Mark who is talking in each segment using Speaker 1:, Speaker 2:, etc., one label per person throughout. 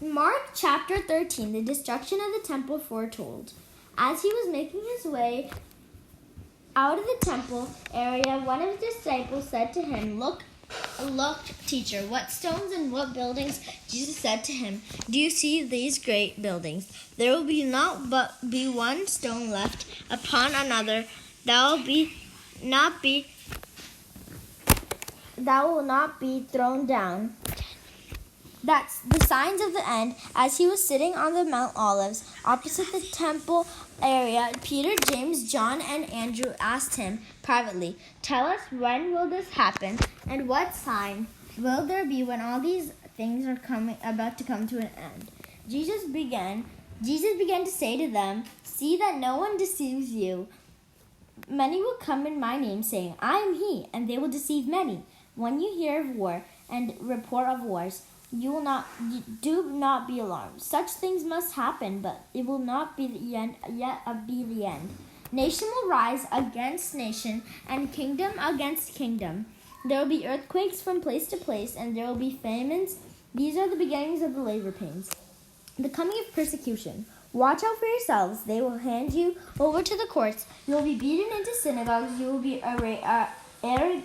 Speaker 1: Mark chapter 13, the destruction of the temple foretold. As he was making his way out of the temple area, one of his disciples said to him, Look, teacher, what stones and what buildings? Jesus said to him, Do you see these great buildings? There will be not be one stone left upon another that will not be thrown down. That's the signs of the end. As he was sitting on the Mount Olives, opposite the temple area, Peter, James, John, and Andrew asked him privately, Tell us, when will this happen, and what sign will there be when all these things are about to come to an end? Jesus began to say to them, See that no one deceives you. Many will come in my name, saying, I am he, and they will deceive many. When you hear of war and report of wars, do not be alarmed. Such things must happen, but it will not be the end. Nation will rise against nation, and kingdom against kingdom. There will be earthquakes from place to place, and there will be famines. These are the beginnings of the labor pains. The coming of persecution. Watch out for yourselves. They will hand you over to the courts. You will be beaten into synagogues. You will be arraigned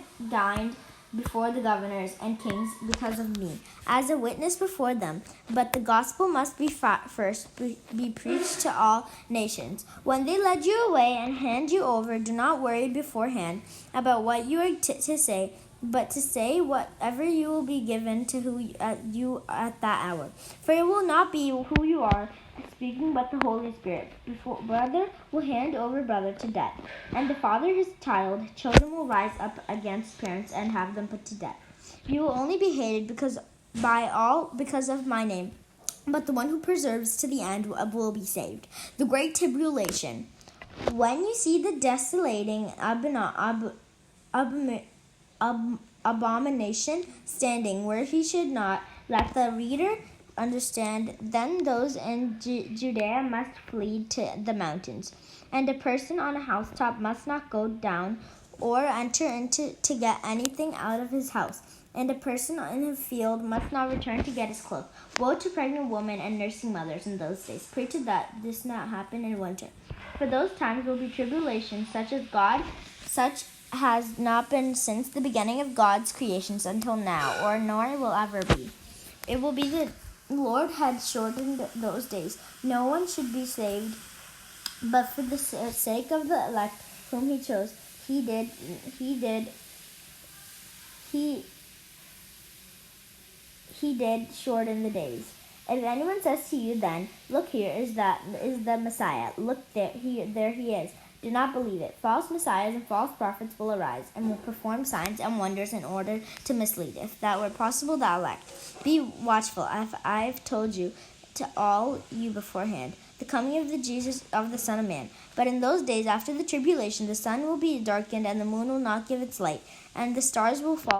Speaker 1: before the governors and kings because of me, as a witness before them. But the gospel must be first be preached to all nations. When they lead you away and hand you over, do not worry beforehand about what you are to say, but to say whatever you will be given to you at that hour. For it will not be who you are speaking, but the Holy Spirit. Brother will hand over brother to death, and the father his child. Children will rise up against parents and have them put to death. You will only be hated because of my name, but the one who perseveres to the end will be saved. The great tribulation. When you see the desolating abomination standing where he should not, let the reader understand. Then those in Judea must flee to the mountains, and a person on a housetop must not go down or enter into to get anything out of his house, and a person in a field must not return to get his cloak. Woe to pregnant women and nursing mothers in those days. Pray to that this not happen in winter. For those times will be tribulations such has not been since the beginning of God's creations until now, or nor will ever be. It will be the Lord had shortened those days. No one should be saved, but for the sake of the elect whom he chose, he did shorten the days. If anyone says to you then, Look, here is the Messiah. Look, there he is. Do not believe it. False messiahs and false prophets will arise and will perform signs and wonders in order to mislead, if that were possible, the elect. Be watchful. I've told you to all you beforehand, the coming of the Son of Man. But in those days after the tribulation, the sun will be darkened, and the moon will not give its light, and the stars will fall.